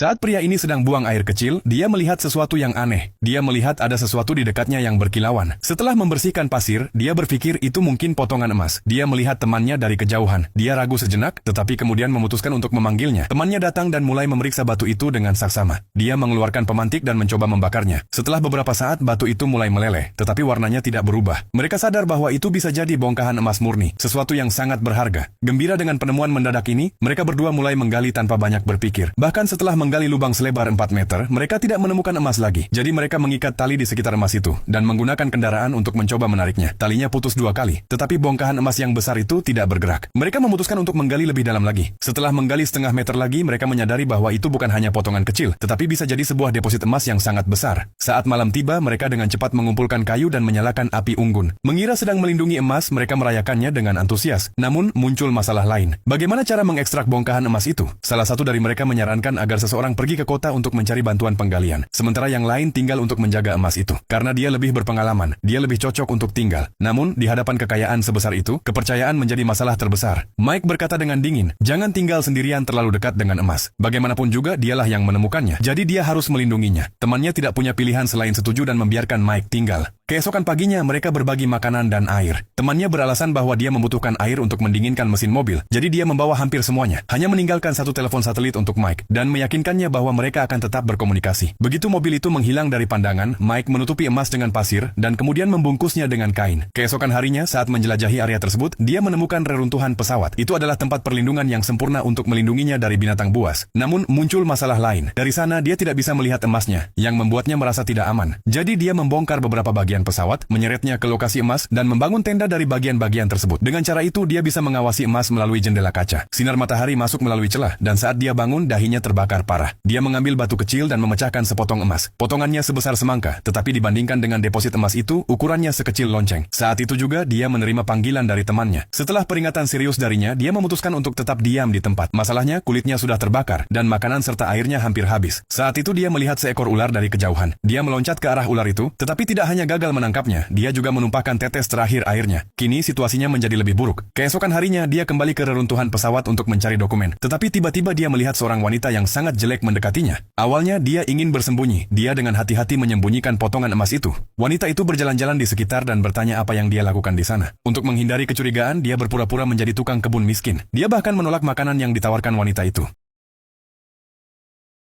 Saat pria ini sedang buang air kecil, dia melihat sesuatu yang aneh. Dia melihat ada sesuatu di dekatnya yang berkilauan. Setelah membersihkan pasir, dia berpikir itu mungkin potongan emas. Dia melihat temannya dari kejauhan. Dia ragu sejenak, tetapi kemudian memutuskan untuk memanggilnya. Temannya datang dan mulai memeriksa batu itu dengan saksama. Dia mengeluarkan pemantik dan mencoba membakarnya. Setelah beberapa saat, batu itu mulai meleleh, tetapi warnanya tidak berubah. Mereka sadar bahwa itu bisa jadi bongkahan emas murni, sesuatu yang sangat berharga. Gembira dengan penemuan mendadak ini, mereka berdua mulai menggali tanpa banyak berpikir. Bahkan setelah menggali lubang selebar 4 meter, mereka tidak menemukan emas lagi. Jadi mereka mengikat tali di sekitar emas itu, dan menggunakan kendaraan untuk mencoba menariknya. Talinya putus 2 kali, tetapi bongkahan emas yang besar itu tidak bergerak. Mereka memutuskan untuk menggali lebih dalam lagi. Setelah menggali setengah meter lagi, mereka menyadari bahwa itu bukan hanya potongan kecil, tetapi bisa jadi sebuah deposit emas yang sangat besar. Saat malam tiba, mereka dengan cepat mengumpulkan kayu dan menyalakan api unggun. Mengira sedang melindungi emas, mereka merayakannya dengan antusias. Namun, muncul masalah lain. Bagaimana cara mengekstrak bongkahan emas itu? Salah satu dari mereka menyarankan agar seseorang pergi ke kota untuk mencari bantuan penggalian, sementara yang lain tinggal untuk menjaga emas itu. Karena dia lebih berpengalaman, dia lebih cocok untuk tinggal. Namun, di hadapan kekayaan sebesar itu, kepercayaan menjadi masalah terbesar. Mike berkata dengan dingin, "Jangan tinggal sendirian terlalu dekat dengan emas. Bagaimanapun juga, dialah yang menemukannya. Jadi dia harus melindunginya." Temannya tidak punya pilihan selain setuju dan membiarkan Mike tinggal. Keesokan paginya, mereka berbagi makanan dan air. Temannya beralasan bahwa dia membutuhkan air untuk mendinginkan mesin mobil, jadi dia membawa hampir semuanya. Hanya meninggalkan satu telepon satelit untuk Mike, dan meyakinkannya bahwa mereka akan tetap berkomunikasi. Begitu mobil itu menghilang dari pandangan, Mike menutupi emas dengan pasir, dan kemudian membungkusnya dengan kain. Keesokan harinya, saat menjelajahi area tersebut, dia menemukan reruntuhan pesawat. Itu adalah tempat perlindungan yang sempurna untuk melindunginya dari binatang buas. Namun, muncul masalah lain. Dari sana, dia tidak bisa melihat emasnya, yang membuatnya merasa tidak aman. Jadi dia membongkar beberapa bagian pesawat, menyeretnya ke lokasi emas, dan membangun tenda dari bagian-bagian tersebut. Dengan cara itu, dia bisa mengawasi emas melalui jendela kaca. Sinar matahari masuk melalui celah, dan saat dia bangun, dahinya terbakar parah. Dia mengambil batu kecil dan memecahkan sepotong emas. Potongannya sebesar semangka, tetapi dibandingkan dengan deposit emas itu, ukurannya sekecil lonceng. Saat itu juga, dia menerima panggilan dari temannya. Setelah peringatan serius darinya, dia memutuskan untuk tetap diam di tempat. Masalahnya, kulitnya sudah terbakar, dan makanan serta airnya hampir habis. Saat itu dia melihat seekor ular dari kejauhan. Dia meloncat ke arah ular itu, tetapi tidak hanya gagal menangkapnya, dia juga menumpahkan tetes terakhir airnya. Kini situasinya menjadi lebih buruk. Keesokan harinya, dia kembali ke reruntuhan pesawat untuk mencari dokumen. Tetapi tiba-tiba dia melihat seorang wanita yang sangat jelek mendekatinya. Awalnya dia ingin bersembunyi. Dia dengan hati-hati menyembunyikan potongan emas itu. Wanita itu berjalan-jalan di sekitar dan bertanya apa yang dia lakukan di sana. Untuk menghindari kecurigaan, dia berpura-pura menjadi tukang kebun miskin. Dia bahkan menolak makanan yang ditawarkan wanita itu.